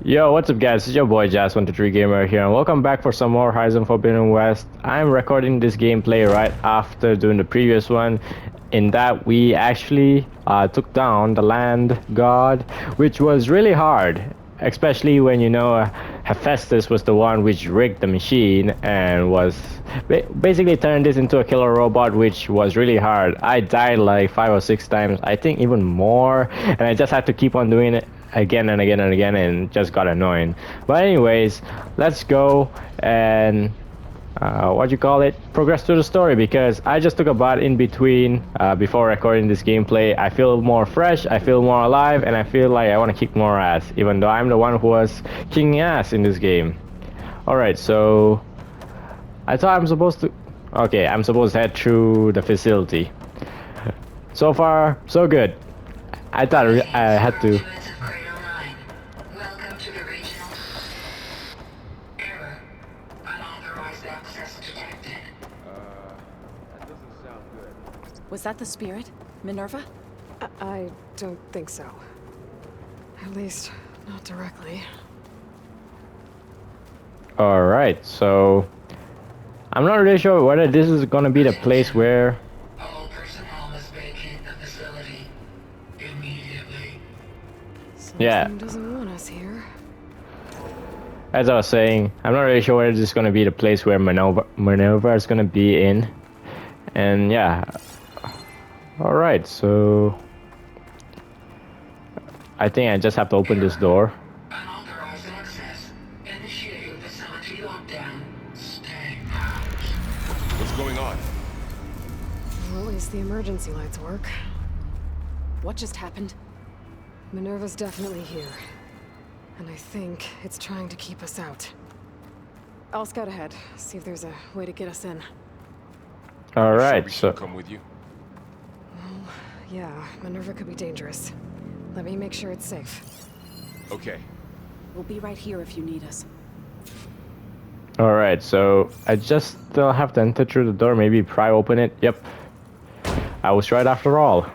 Yo, what's up guys? It's your boy Jazz123 Gamer here and welcome back for some more Horizonforbiddenwest. I'm recording this gameplay right after doing the previous one. In that we actually took down the land god, which was really hard. Especially when you know Hephaestus was the one which rigged the machine and was basically turned this into a killer robot, which was really hard. I died like 5 or 6 times, I think even more, and I just had to keep on doing it again and again and again, and just got annoying. But anyways, let's go and what you call it, progress through the story, because I just took a bath in between before recording this gameplay. I feel more fresh, I feel more alive, and I feel like I want to kick more ass, even though I'm the one who was kicking ass in this game. Alright, so I thought I'm supposed to, okay, I'm supposed to head through the facility. So far so good. I thought I had to. Was that the spirit? Minerva? I don't think so. At least, not directly. Alright, so I'm not really sure whether this is gonna be the place where... All personnel must vacate the facility immediately. Yeah. Something doesn't want us here. As I was saying, I'm not really sure whether this is gonna be the place where Minerva is gonna be in. And yeah. Alright, so I think I just have to open this door. Unauthorized access. Initiate facility lockdown. Stay out. What's going on? Well, at least the emergency lights work. What just happened? Minerva's definitely here. And I think it's trying to keep us out. I'll scout ahead, see if there's a way to get us in. Alright, so so come with you. Well, yeah, Minerva could be dangerous. Let me make sure it's safe. Okay. We'll be right here if you need us. alright, so I just still have to enter through the door, maybe pry open it. Yep. I was right after all.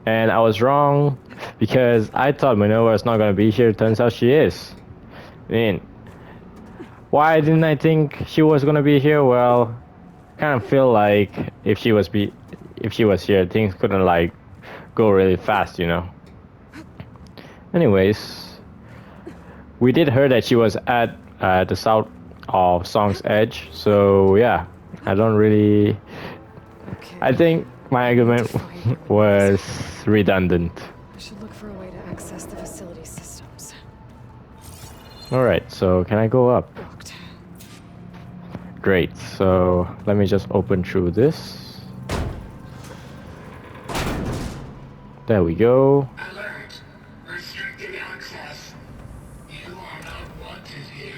And I was wrong, because I thought Minerva was not gonna be here. Turns out she is. I mean, why didn't I think she was gonna be here? Well, kind of feel like if she was here, things couldn't like go really fast, you know. Anyways, we did hear that she was at the south of Song's Edge, so yeah, I don't really. Okay. I think my argument was redundant. I should look for a way to access the facility systems. Alright, so can I go up? Locked. Great, so let me just open through this. There we go. Alert. Restricted access. You are not wanted here.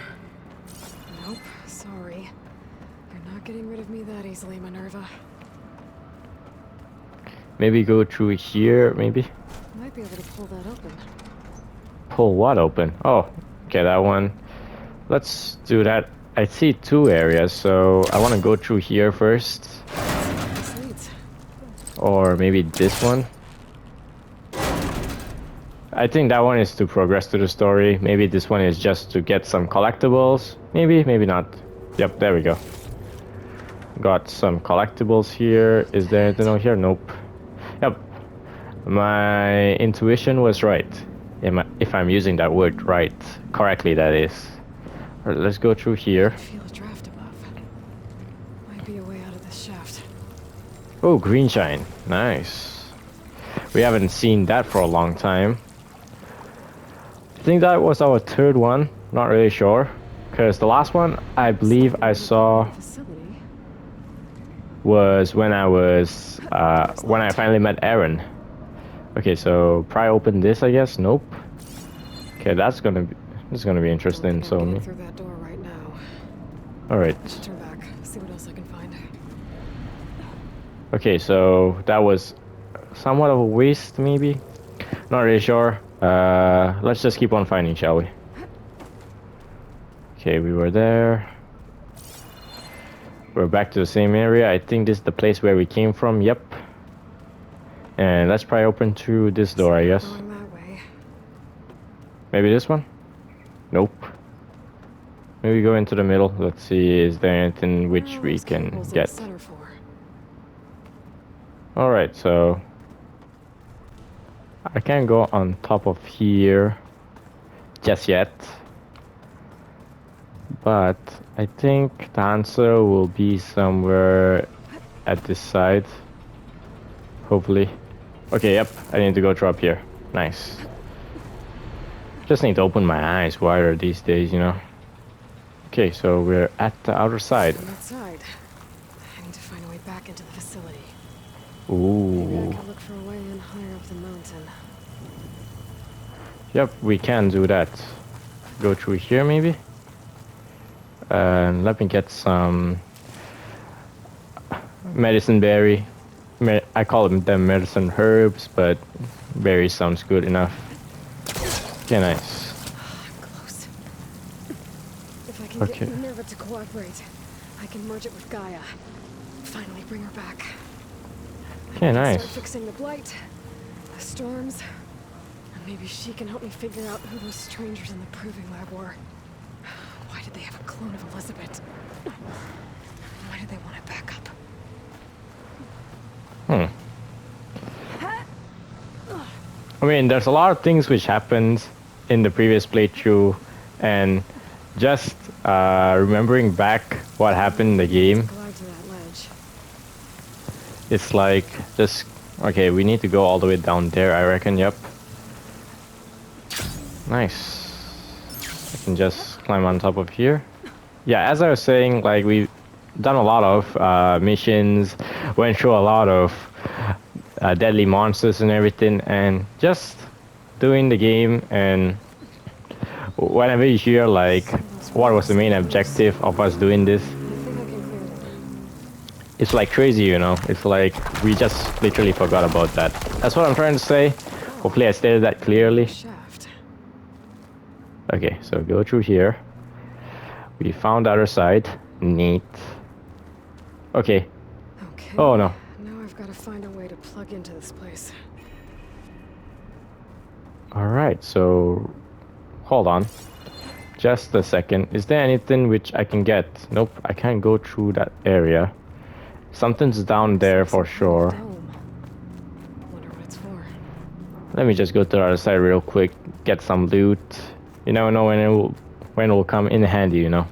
Nope, sorry. You're not getting rid of me that easily, Minerva. Maybe go through here, maybe? Might be able to pull that open. Pull what open? Oh, okay, that one. Let's do that. I see 2 areas, so I want to go through here first. This leads. Or maybe this one. I think that one is to progress to the story. Maybe this one is just to get some collectibles. Maybe, maybe not. Yep, there we go. Got some collectibles here. Is there anything over here? Nope. Yep. My intuition was right. If I'm using that word right, correctly, that is. Alright, let's go through here. I feel a draft above. Might be a way out of this shaft. Oh, green shine. Nice. We haven't seen that for a long time. I think that was our 3rd one. Not really sure. Because the last one I believe I saw Facility. was when I finally met Aaron. Okay, so pry open this, I guess. Nope. Okay, this is gonna be interesting. So So through that door right now. all right. I should turn back. See what else I can find. Okay, so that was somewhat of a waste, maybe. Not really sure. Let's just keep on finding, shall we? Okay, we were there. We're back to the same area. I think this is the place where we came from. Yep. And let's pry open through this door, I guess. Going that way. Maybe this one? Nope. Maybe go into the middle. Let's see, is there anything which we Those can cables in get? the center for? Alright, so I can't go on top of here just yet. But I think the answer will be somewhere at this side. Hopefully. Okay, yep, I need to go through up here. Nice. Just need to open my eyes wider these days, you know. Okay, so we're at the outer side. I'm outside. I need to find a way back into the facility. Maybe I Ooh. could look for a way in higher up the mountain. Yep, we can do that. Go through here maybe? Let me get some medicine berry. I call them medicine herbs, but berry sounds good enough. Okay, nice. Close. If I can Okay. get Minerva to cooperate, I can merge it with Gaia. Finally bring her back. Okay, Start nice. fixing the blight, the storms, and maybe she can help me figure out who those strangers in the proving lab were. Why did they have a clone of Elizabeth? Why did they want it back up? I mean, there's a lot of things which happened in the previous playthrough, and just remembering back what happened in the game, Glide to that ledge. it's like just okay. We need to go all the way down there, I reckon. Yep. Nice. I can just climb on top of here. Yeah, as I was saying, like we've done a lot of missions, went through a lot of deadly monsters and everything, and just doing the game. And whenever you hear like what was the main objective of us doing this, I think I can clear them. it's like crazy, you know. It's like we just literally forgot about that. That's what I'm trying to say. Hopefully I stated that clearly. Shaft. Okay, so go through here. We found the other side. Neat. Okay. Okay. Oh no. Now I've got to find a way to plug into this place. Alright, so hold on. Just a second. Is there anything which I can get? Nope, I can't go through that area. Something's down there for sure. Dome. Wonder what it's for. Let me just go to the other side real quick, get some loot. You never know when it will come in handy, you know.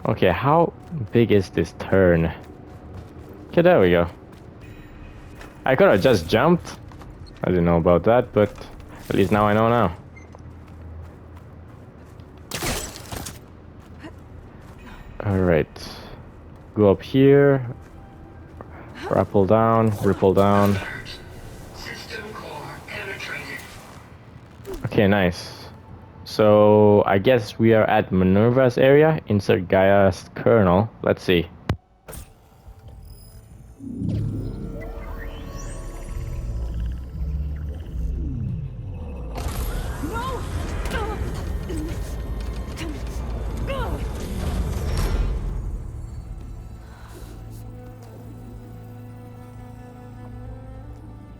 Okay, how big is this turn? Okay, there we go. I could have just jumped. I didn't know about that, but at least now I know now. Alright. Go up here. Rappel down, ripple down. Alert. System core penetrated. Okay, nice. So I guess we are at Minerva's area. Insert Gaia's kernel. Let's see.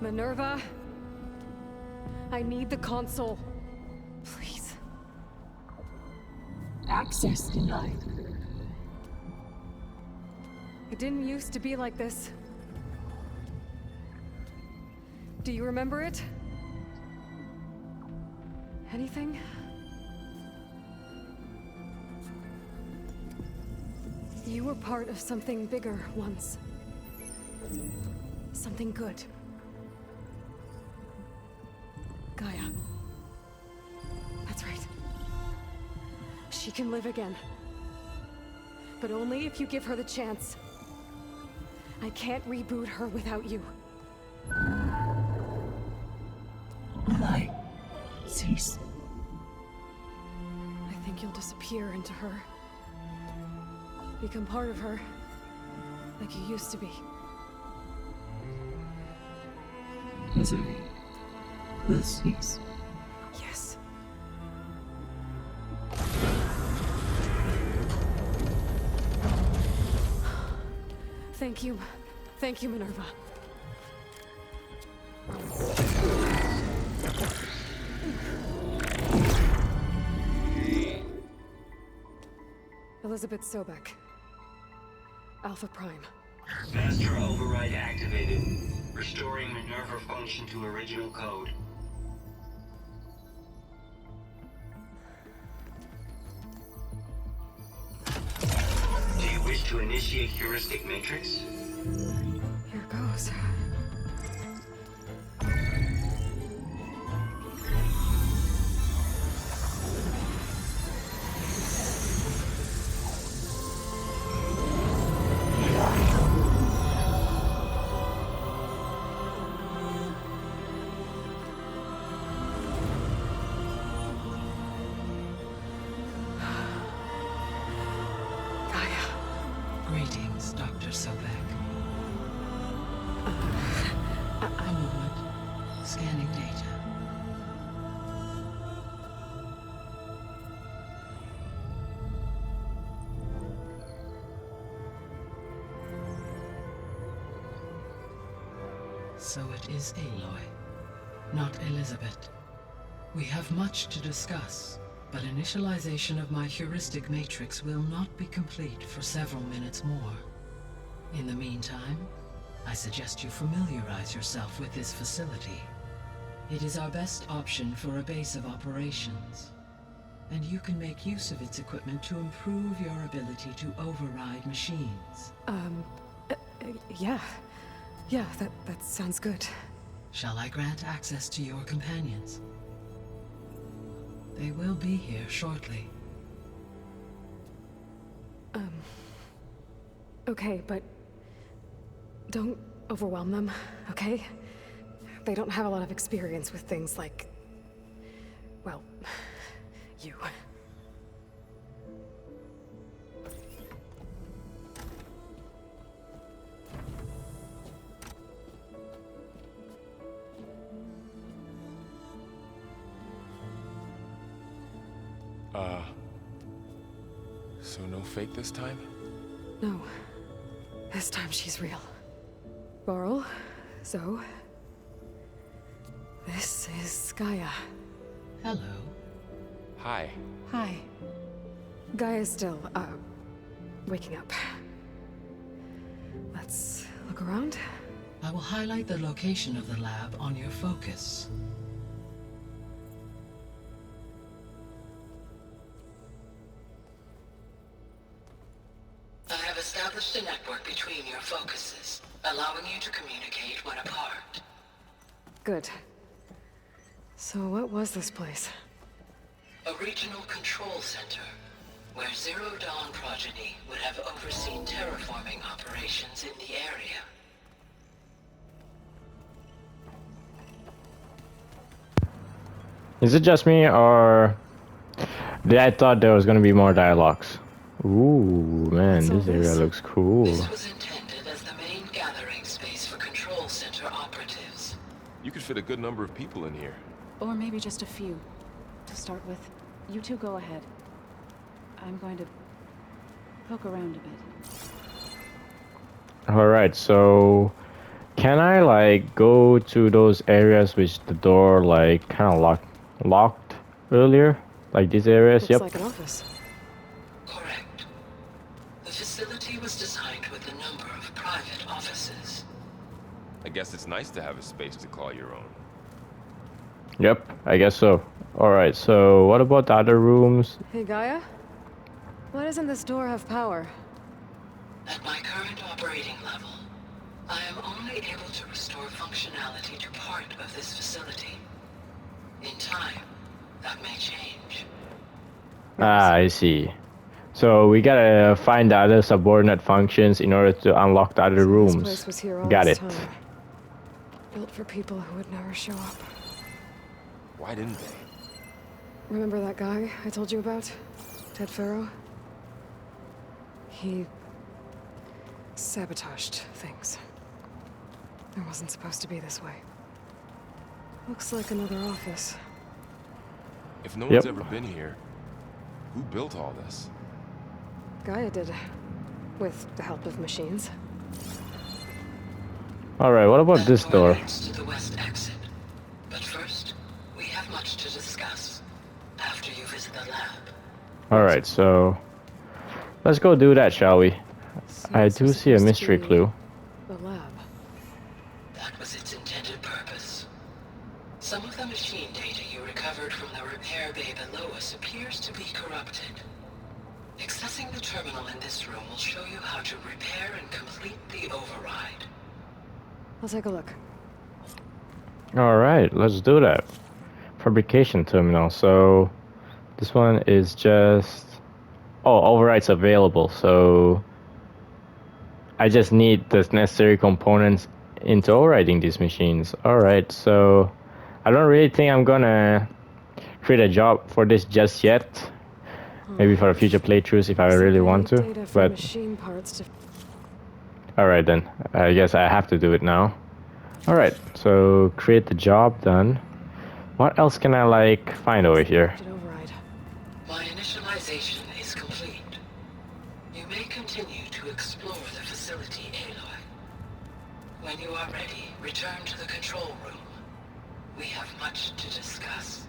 Minerva, I need the console. Please. Access denied. It didn't used to be like this. Do you remember it? Anything? You were part of something bigger once. Something good. Gaia. That's right. She can live again. But only if you give her the chance. I can't reboot her without you. Aloy, cease. I think you'll disappear into her. Become part of her. Like you used to be. Misery will cease. Yes. Thank you. Thank you, Minerva. Elizabeth Sobek. Alpha Prime. Master override activated. Restoring Minerva function to original code. Do you wish to initiate heuristic matrix? Here goes. Greetings, Dr. Sobek. A moment. Scanning data. So it is Aloy, not Elizabeth. We have much to discuss, but initialization of my heuristic matrix will not be complete for several minutes more. In the meantime, I suggest you familiarize yourself with this facility. It is our best option for a base of operations, and you can make use of its equipment to improve your ability to override machines. Yeah. Yeah, that sounds good. Shall I grant access to your companions? They will be here shortly. Okay, but don't overwhelm them, okay? They don't have a lot of experience with things like, well, you. So no fake this time? No. This time she's real. Varl, Zoe. This is Gaia. Hello. Hi. Hi. Gaia's still, waking up. Let's look around. I will highlight the location of the lab on your focus. I have established a network between your focuses, allowing you to communicate when apart. Good. So what was this place? A regional control center, where Zero Dawn progeny would have overseen terraforming operations in the area. Is it just me, or I thought there was gonna be more dialogues? Ooh, man, What's all this area this? looks cool. This was intended as the main gathering space for control center operatives. You could fit a good number of people in here. Or maybe just a few. To start with, you two go ahead. I'm going to poke around a bit. Alright, so can I like go to those areas which the door like kind of locked earlier? Like these areas? Looks Yep. like an office. Correct. The facility was designed with a number of private offices. I guess it's nice to have a space to call your own. Yep, I guess so. Alright, so what about the other rooms? Hey, Gaia? Why doesn't this door have power? At my current operating level, I am only able to restore functionality to part of this facility. In time, that may change. Ah, I see. So we gotta find the other subordinate functions in order to unlock the other So rooms. This place was here all Got this it. time. Built for people who would never show up. Why didn't they? Remember that guy I told you about? Ted Farrow? He sabotaged things. It wasn't supposed to be this way. Looks like another office. If no Yep. one's ever been here, who built all this? Gaia did. With the help of machines. Alright, what about That this door? leads to the west exit. But first, we have much to discuss after you visit the lab. Alright, so Let's go do that, shall we? So I this do was see a supposed to mystery be clue. the lab. That was its intended purpose. Some of the machine data you recovered from the repair bay below us appears to be corrupted. Accessing the terminal in this room will show you how to repair and complete the override. I'll take a look. Alright, let's do that. Fabrication terminal. So this one is just... Oh, override's available. So I just need the necessary components into overriding these machines. Alright, so I don't really think I'm gonna create a job for this just yet. Maybe for future playthroughs if I So really they want need to. data from But machine parts to... alright then, I guess I have to do it now. Alright, so create the job done. What else can I like find over here? Override. My initialization is complete. You may continue to explore the facility, Aloy. When you are ready, return to the control room. We have much to discuss.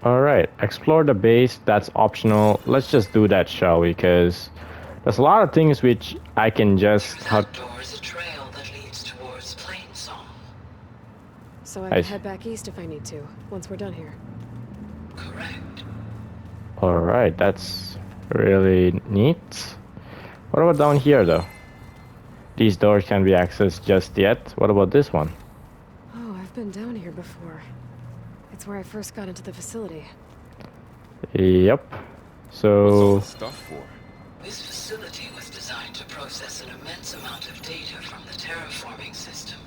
Alright, explore the base, that's optional. Let's just do that, shall we? Because there's a lot of things which I can just... Through that door is a trail that leads towards Plainsong. So I I can see. head back east if I need to, once we're done here. Correct. Alright, that's really neat. What about down here though? These doors can't be accessed just yet. What about this one? Oh, I've been down here before. It's where I first got into the facility. Yep. What's all So... the stuff for? This facility was designed to process an immense amount of data from the terraforming system.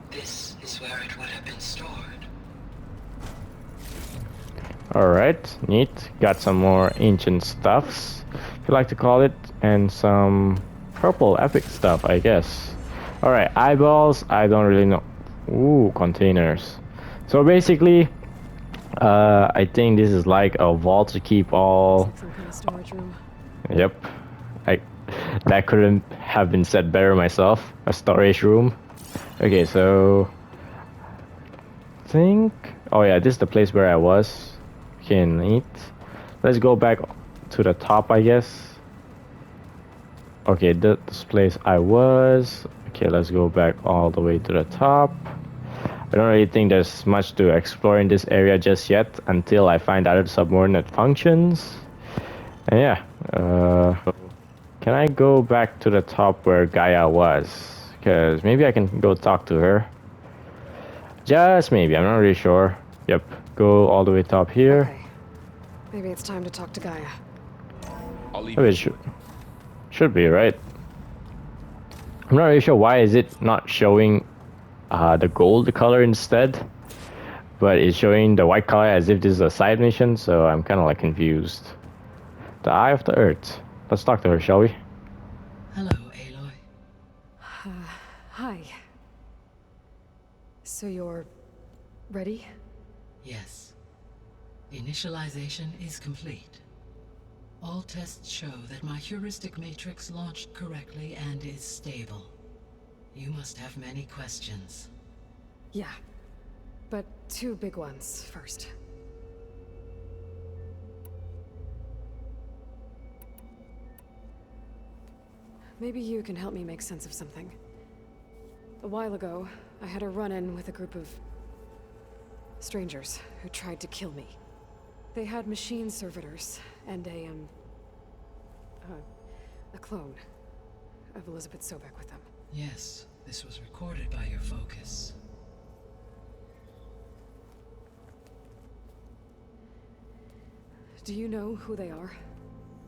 This is where it would have been stored. Alright, neat. Got some more ancient stuffs, if you like to call it, and some purple epic stuff, I guess. Alright, eyeballs, I don't really know. Ooh, containers. So basically, I think this is like a vault to keep all... Looks like some kind of storage room. Yep. That couldn't have been said better myself. A storage room. Okay, so... think... Oh yeah, this is the place where I was. Okay, neat. Let's go back to the top, I guess. Okay, this place I was. Okay, let's go back all the way to the top. I don't really think there's much to explore in this area just yet until I find other subordinate functions. And yeah, can I go back to the top where Gaia was? Because maybe I can go talk to her. Just maybe, I'm not really sure. Yep, go all the way top here. Okay. Maybe it's time to talk to Gaia. I'll leave Oh, you it to it. should be, right? I'm not really sure why is it not showing the gold color instead, but it's showing the white color as if this is a side mission, so I'm kind of like confused. The Eye of the Earth. Let's talk to her, shall we? Hello, Aloy. Hi. So you're... ready? Yes. Initialization is complete. All tests show that my heuristic matrix launched correctly and is stable. You must have many questions. Yeah. But two big ones first. Maybe you can help me make sense of something. A while ago, I had a run-in with a group of... strangers who tried to kill me. They had machine servitors and a clone of Elizabeth Sobek with them. Yes, this was recorded by your focus. Do you know who they are?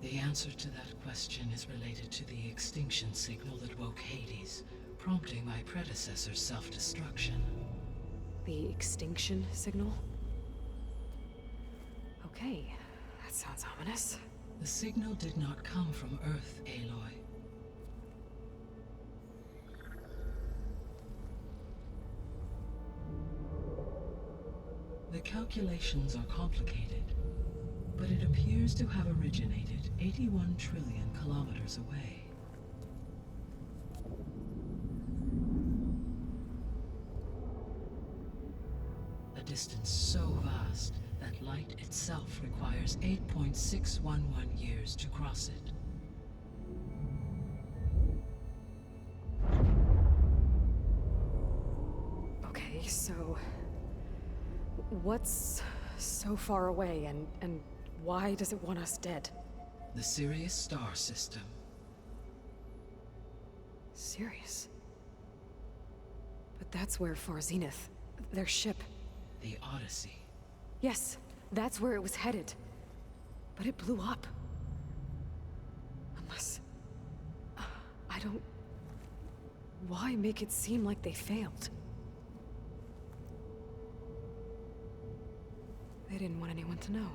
The answer to that question is related to the Extinction Signal that woke Hades, prompting my predecessor's self-destruction. The Extinction Signal? Okay, that sounds ominous. The signal did not come from Earth, Aloy. The calculations are complicated, but it appears to have originated 81 trillion kilometers away. A distance so vast that light itself requires 8.611 years to cross it. What's so far away, and why does it want us dead? The Sirius star system. Sirius? But that's where Far Zenith, their ship... The Odyssey. Yes, that's where it was headed. But it blew up. Unless... I don't... Why make it seem like they failed? They didn't want anyone to know.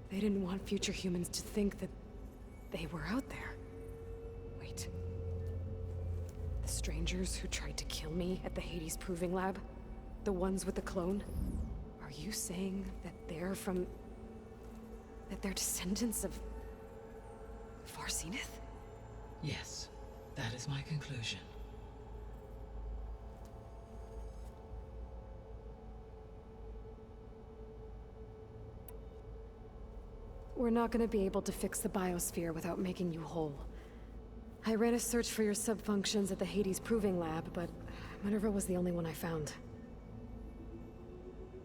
They didn't want future humans to think that they were out there. Wait. The strangers who tried to kill me at the Hades Proving Lab? The ones with the clone? Are you saying that they're from... that they're descendants of... Far Zenith? Yes, that is my conclusion. We're not gonna be able to fix the biosphere without making you whole. I ran a search for your sub-functions at the Hades Proving Lab, but Minerva was the only one I found.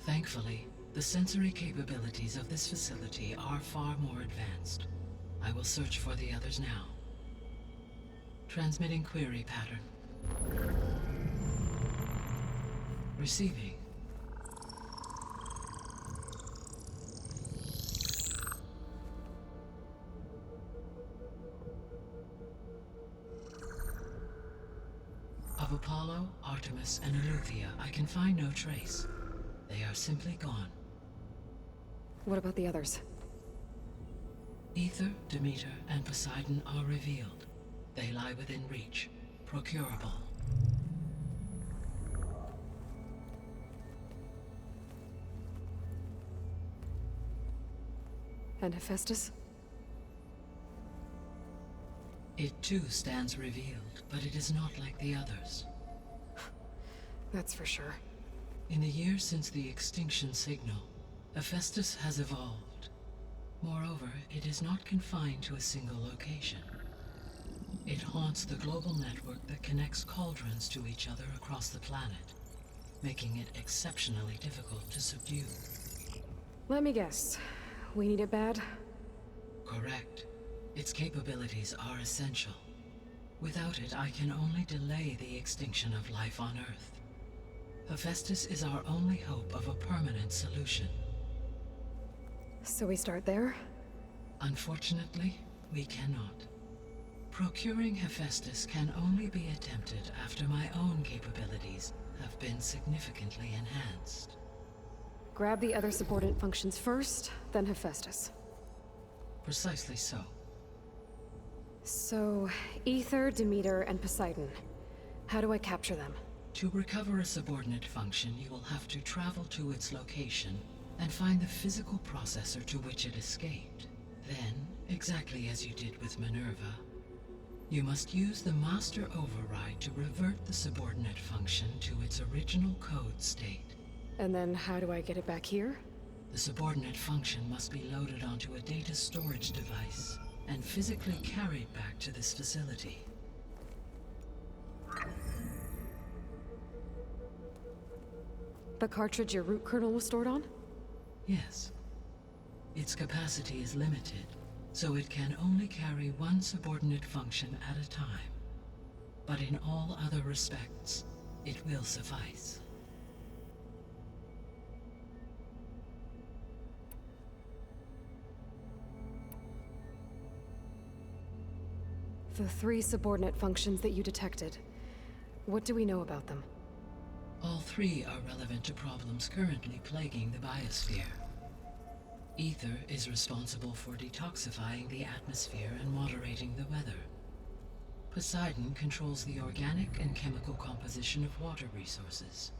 Thankfully, the sensory capabilities of this facility are far more advanced. I will search for the others now. Transmitting query pattern. Receiving. Of Apollo, Artemis, and Eleuthia, I can find no trace. They are simply gone. What about the others? Ether, Demeter, and Poseidon are revealed. They lie within reach, procurable. And Hephaestus? It too stands revealed, but it is not like the others. That's for sure. In the years since the Extinction Signal, Hephaestus has evolved. Moreover, it is not confined to a single location. It haunts the global network that connects cauldrons to each other across the planet, making it exceptionally difficult to subdue. Let me guess. We need it bad? Correct. Its capabilities are essential. Without it, I can only delay the extinction of life on Earth. Hephaestus is our only hope of a permanent solution. So we start there? Unfortunately, we cannot. Procuring Hephaestus can only be attempted after my own capabilities have been significantly enhanced. Grab the other subordinate functions first, then Hephaestus. Precisely so. So, Ether, Demeter, and Poseidon. How do I capture them? To recover a subordinate function, you will have to travel to its location and find the physical processor to which it escaped. Then, exactly as you did with Minerva, you must use the master override to revert the subordinate function to its original code state. And then how do I get it back here? The subordinate function must be loaded onto a data storage device and physically carried back to this facility. The cartridge your root kernel was stored on? Yes. Its capacity is limited, so it can only carry one subordinate function at a time. But in all other respects, it will suffice. The 3 subordinate functions that you detected. What do we know about them? All 3 are relevant to problems currently plaguing the biosphere. Ether is responsible for detoxifying the atmosphere and moderating the weather. Poseidon controls the organic and chemical composition of water resources.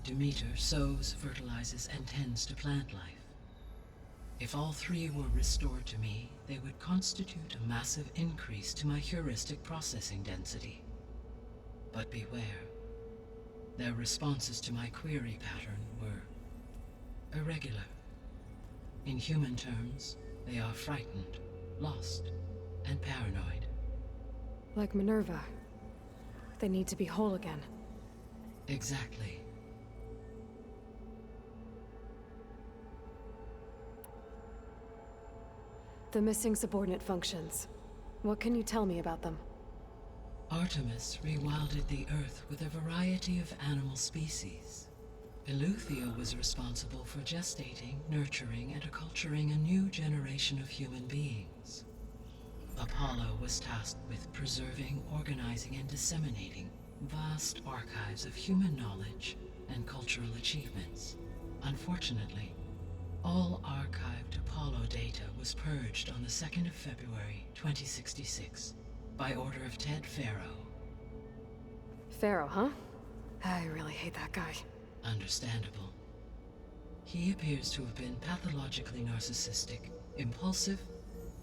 Demeter sows, fertilizes, and tends to plant life. If all 3 were restored to me, they would constitute a massive increase to my heuristic processing density. But beware. Their responses to my query pattern were irregular. In human terms, they are frightened, lost, and paranoid. Like Minerva. They need to be whole again. Exactly. The missing subordinate functions. What can you tell me about them? Artemis rewilded the Earth with a variety of animal species. Eleuthia was responsible for gestating, nurturing, and acculturating a new generation of human beings. Apollo was tasked with preserving, organizing, and disseminating vast archives of human knowledge and cultural achievements. Unfortunately, all archived Apollo data was purged on the 2nd of February, 2066, by order of Ted Faro. Pharaoh, huh? I really hate that guy. Understandable. He appears to have been pathologically narcissistic, impulsive,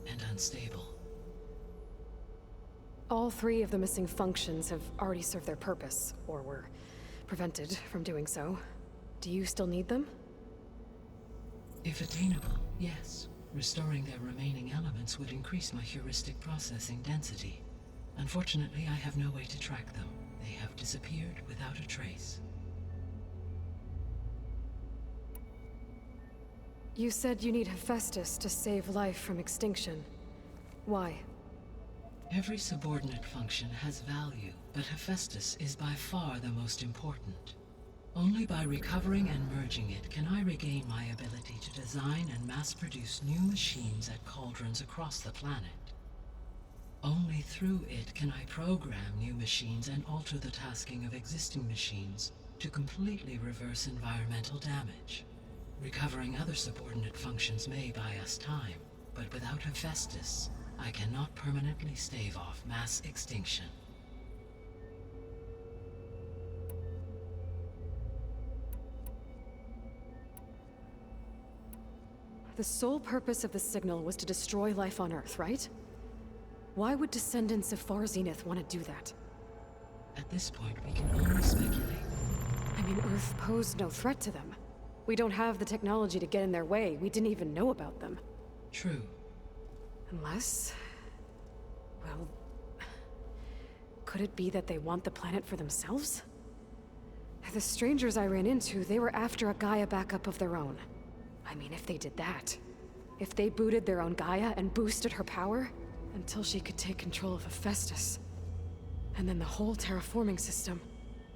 and unstable. All 3 of the missing functions have already served their purpose, or were prevented from doing so. Do you still need them? If attainable, yes. Restoring their remaining elements would increase my heuristic processing density. Unfortunately, I have no way to track them. They have disappeared without a trace. You said you need Hephaestus to save life from extinction. Why? Every subordinate function has value, but Hephaestus is by far the most important. Only by recovering and merging it can I regain my ability to design and mass-produce new machines at cauldrons across the planet. Only through it can I program new machines and alter the tasking of existing machines to completely reverse environmental damage. Recovering other subordinate functions may buy us time, but without Hephaestus, I cannot permanently stave off mass extinction. The sole purpose of the signal was to destroy life on Earth, right? Why would descendants of Far Zenith want to do that? At this point, we can only speculate. I mean, Earth posed no threat to them. We don't have the technology to get in their way. We didn't even know about them. True. Unless... well... could it be that they want the planet for themselves? The strangers I ran into, they were after a Gaia backup of their own. I mean, if they did that... if they booted their own Gaia and boosted her power... until she could take control of Hephaestus. And then the whole terraforming system.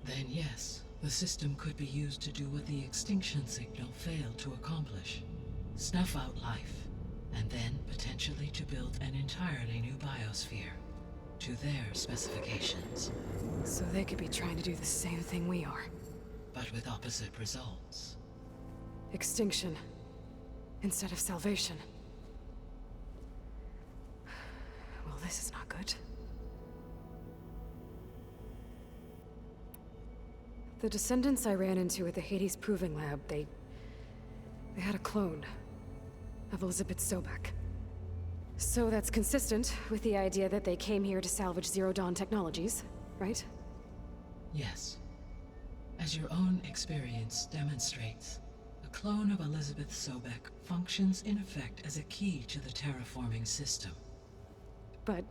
Then yes, the system could be used to do what the Extinction Signal failed to accomplish. Snuff out life, and then potentially to build an entirely new biosphere, to their specifications. So they could be trying to do the same thing we are. But with opposite results. Extinction, instead of salvation. Well, this is not good. The descendants I ran into at the Hades Proving Lab, they had a clone of Elizabeth Sobek. So that's consistent with the idea that they came here to salvage Zero Dawn technologies, right? Yes. As your own experience demonstrates, a clone of Elizabeth Sobek functions in effect as a key to the terraforming system. But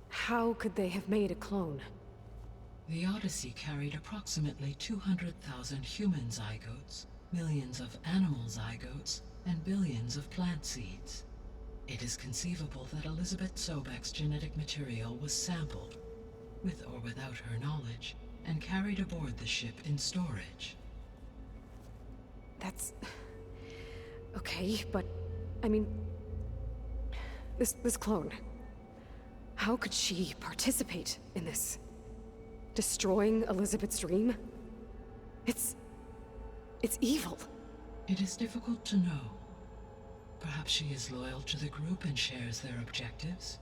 how could they have made a clone? The Odyssey carried approximately 200,000 human zygotes, millions of animal zygotes, and billions of plant seeds. It is conceivable that Elizabeth Sobek's genetic material was sampled, with or without her knowledge, and carried aboard the ship in storage. That's... okay, but... I mean... This clone... how could she participate in this? Destroying Elizabeth's dream? It's evil. It is difficult to know. Perhaps she is loyal to the group and shares their objectives.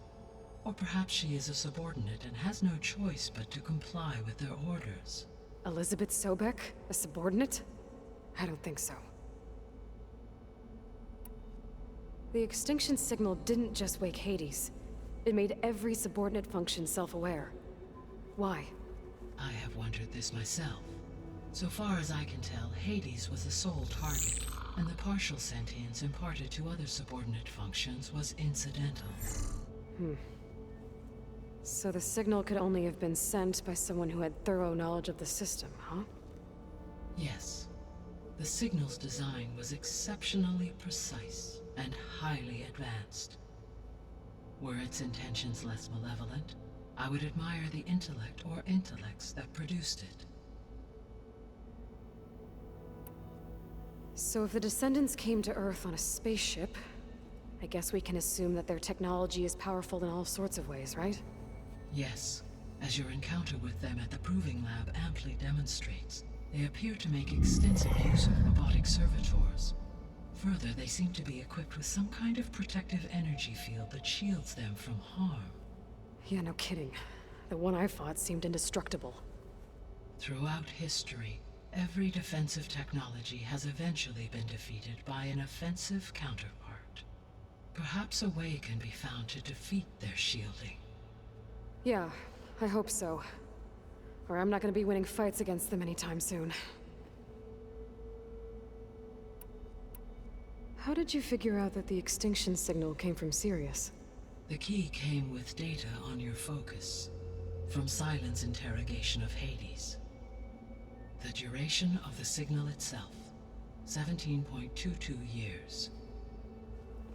Or perhaps she is a subordinate and has no choice but to comply with their orders. Elizabeth Sobek, a subordinate? I don't think so. The Extinction Signal didn't just wake Hades. It made every subordinate function self-aware. Why? I have wondered this myself. So far as I can tell, Hades was the sole target, and the partial sentience imparted to other subordinate functions was incidental. So the signal could only have been sent by someone who had thorough knowledge of the system, huh? Yes. The signal's design was exceptionally precise and highly advanced. Were its intentions less malevolent, I would admire the intellect or intellects that produced it. So if the Descendants came to Earth on a spaceship, I guess we can assume that their technology is powerful in all sorts of ways, right? Yes, as your encounter with them at the Proving Lab amply demonstrates, they appear to make extensive use of robotic servitors. Further, they seem to be equipped with some kind of protective energy field that shields them from harm. Yeah, no kidding. The one I fought seemed indestructible. Throughout history, every defensive technology has eventually been defeated by an offensive counterpart. Perhaps a way can be found to defeat their shielding. Yeah, I hope so. Or I'm not gonna be winning fights against them anytime soon. How did you figure out that the Extinction Signal came from Sirius? The key came with data on your focus, from Silent's interrogation of Hades. The duration of the signal itself, 17.22 years.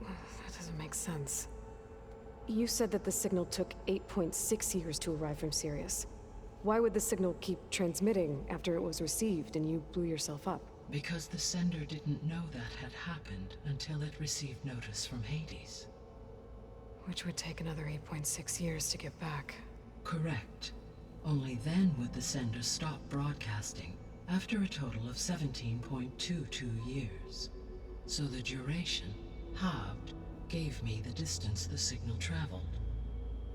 That doesn't make sense. You said that the signal took 8.6 years to arrive from Sirius. Why would the signal keep transmitting after it was received and you blew yourself up? Because the sender didn't know that had happened until it received notice from Hades. Which would take another 8.6 years to get back. Correct. Only then would the sender stop broadcasting, after a total of 17.22 years. So the duration, halved, gave me the distance the signal traveled.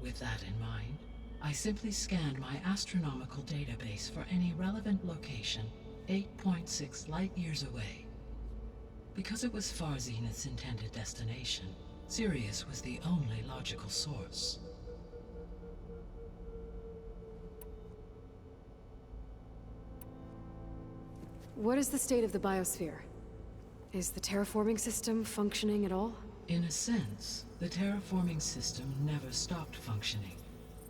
With that in mind, I simply scanned my astronomical database for any relevant location 8.6 light-years away. Because it was Far Zenith's intended destination, Sirius was the only logical source. What is the state of the biosphere? Is the terraforming system functioning at all? In a sense, the terraforming system never stopped functioning.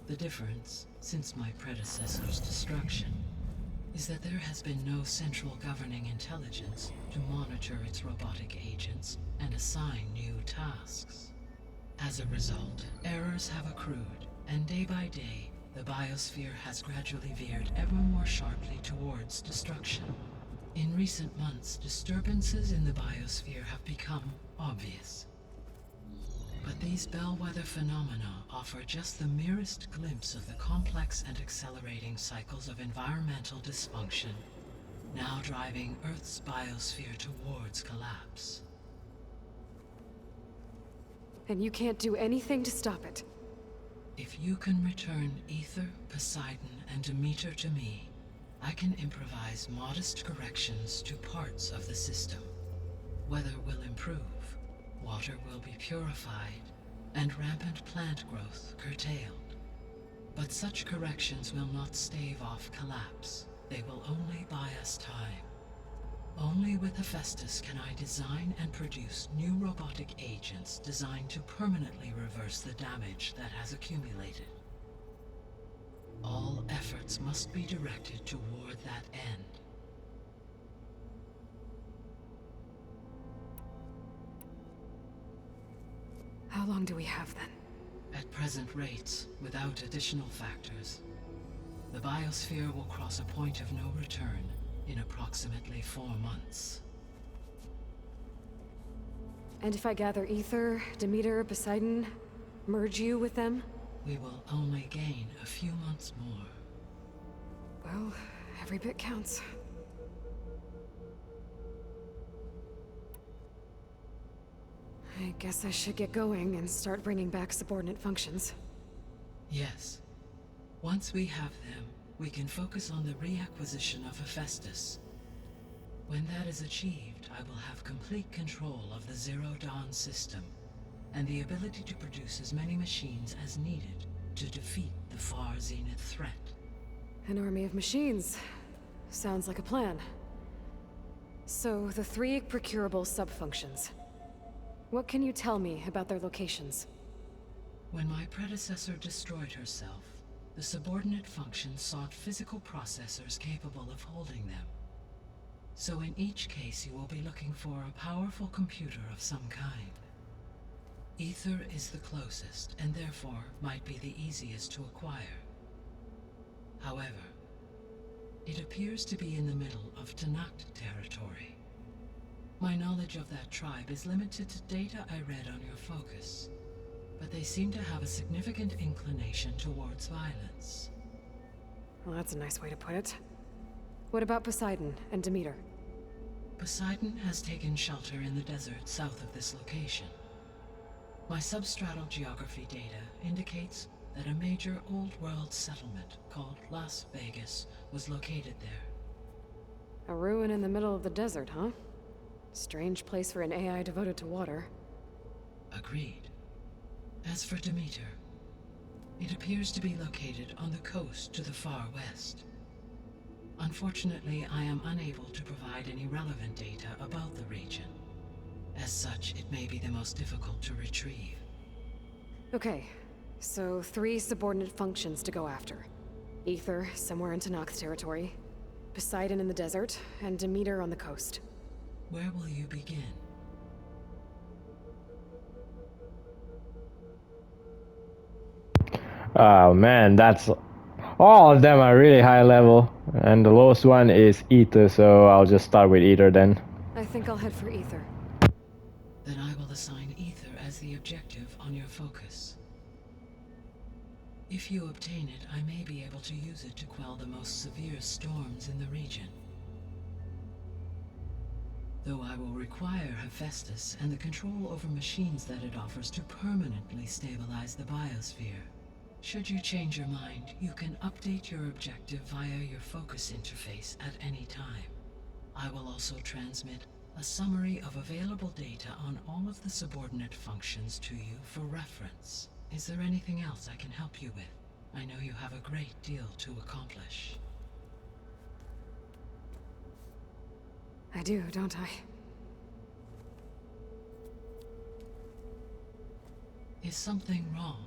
The difference, since my predecessor's destruction, is that there has been no central governing intelligence to monitor its robotic agents and assign new tasks. As a result, errors have accrued, and day by day, the biosphere has gradually veered ever more sharply towards destruction. In recent months, disturbances in the biosphere have become obvious. But these bellwether phenomena offer just the merest glimpse of the complex and accelerating cycles of environmental dysfunction, now driving Earth's biosphere towards collapse. And you can't do anything to stop it? If you can return Ether, Poseidon, and Demeter to me, I can improvise modest corrections to parts of the system. Weather will improve, water will be purified, and rampant plant growth curtailed. But such corrections will not stave off collapse. They will only buy us time. Only with Hephaestus can I design and produce new robotic agents designed to permanently reverse the damage that has accumulated. All efforts must be directed toward that end. How long do we have then? At present rates, without additional factors, the biosphere will cross a point of no return in approximately 4 months. And if I gather Ether, Demeter, Poseidon, merge you with them? We will only gain a few months more. Well, every bit counts. I guess I should get going and start bringing back subordinate functions. Yes. Once we have them, we can focus on the reacquisition of Hephaestus. When that is achieved, I will have complete control of the Zero Dawn system, and the ability to produce as many machines as needed to defeat the Far Zenith threat. An army of machines. Sounds like a plan. So, the 3 procurable sub-functions. What can you tell me about their locations? When my predecessor destroyed herself, the subordinate functions sought physical processors capable of holding them. So in each case you will be looking for a powerful computer of some kind. Ether is the closest, and therefore might be the easiest to acquire. However, it appears to be in the middle of Tanakh territory. My knowledge of that tribe is limited to data I read on your focus, but they seem to have a significant inclination towards violence. Well, that's a nice way to put it. What about Poseidon and Demeter? Poseidon has taken shelter in the desert south of this location. My substratal geography data indicates that a major old-world settlement called Las Vegas was located there. A ruin in the middle of the desert, huh? Strange place for an AI devoted to water. Agreed. As for Demeter, it appears to be located on the coast to the far west. Unfortunately, I am unable to provide any relevant data about the region. As such, it may be the most difficult to retrieve. Okay, so 3 subordinate functions to go after. Ether, somewhere in Tanakh territory. Poseidon in the desert, and Demeter on the coast. Where will you begin? Oh man, that's all of them are really high level, and the lowest one is Ether, so I'll just start with Ether then. I think I'll head for Ether. Then I will assign Ether as the objective on your focus. If you obtain it, I may be able to use it to quell the most severe storms in the region. Though I will require Hephaestus and the control over machines that it offers to permanently stabilize the biosphere. Should you change your mind, you can update your objective via your focus interface at any time. I will also transmit a summary of available data on all of the subordinate functions to you for reference. Is there anything else I can help you with? I know you have a great deal to accomplish. I do, don't I? Is something wrong?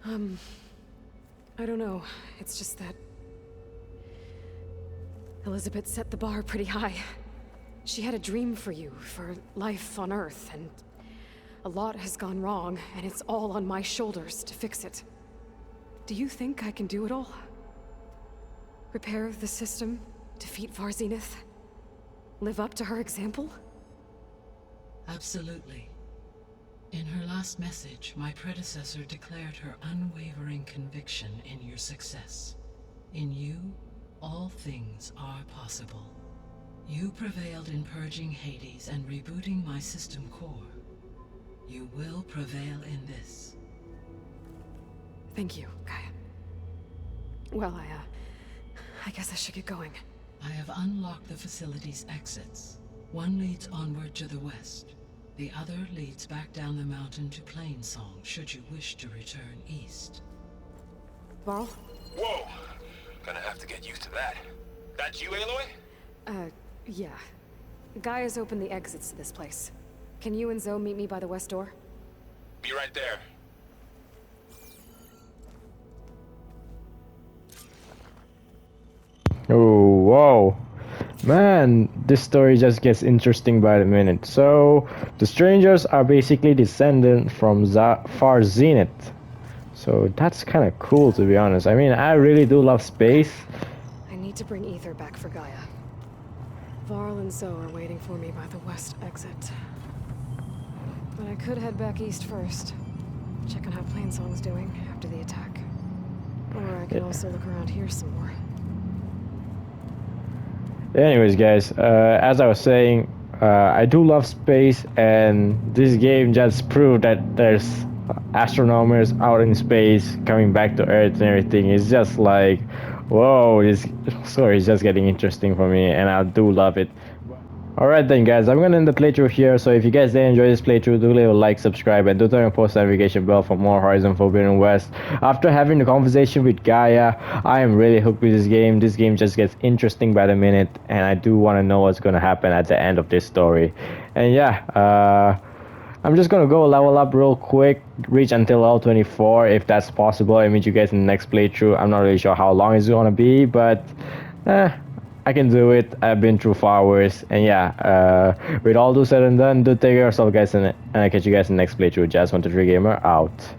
I don't know. It's just that Elizabeth set the bar pretty high. She had a dream for you, for life on Earth, and a lot has gone wrong, and it's all on my shoulders to fix it. Do you think I can do it all? Repair the system, defeat Varzenith, live up to her example? Absolutely. In her last message, my predecessor declared her unwavering conviction in your success. In you, all things are possible. You prevailed in purging Hades and rebooting my system core. You will prevail in this. Thank you, Gaia. Well, I guess I should get going. I have unlocked the facility's exits. One leads onward to the west. The other leads back down the mountain to Plainsong, should you wish to return east. Varl? Whoa! Gonna have to get used to that. That you, Aloy? Yeah. Gaia's opened the exits to this place. Can you and Zoe meet me by the west door? Be right there. Oh, whoa. Man, this story just gets interesting by the minute. So, the strangers are basically descended from Far Zenith. So, that's kind of cool, to be honest. I mean, I really do love space. I need to bring Ether back for Gaia. Varl and Zoe are waiting for me by the west exit. But I could head back east first. Check on how Plainsong's doing after the attack. Or I can also look around here some more. Anyways, guys, as I was saying, I do love space, and this game just proved that there's astronomers out in space coming back to Earth and everything. It's just like, whoa, this story is just getting interesting for me, and I do love it. Alright then, guys, I'm gonna end the playthrough here. So if you guys did enjoy this playthrough, do leave a like, subscribe, and do turn on post notification bell for more Horizon Forbidden West. After having the conversation with Gaia, I am really hooked with this game. This game just gets interesting by the minute, and I do want to know what's gonna happen at the end of this story. And yeah, I'm just gonna go level up real quick, reach until level 24 if that's possible. I meet you guys in the next playthrough. I'm not really sure how long it's gonna be, but I can do it. I've been through far worse. And yeah, with all those said and done, do take care of yourself, guys, and I'll catch you guys in the next playthrough. Jazz123 Gamer out.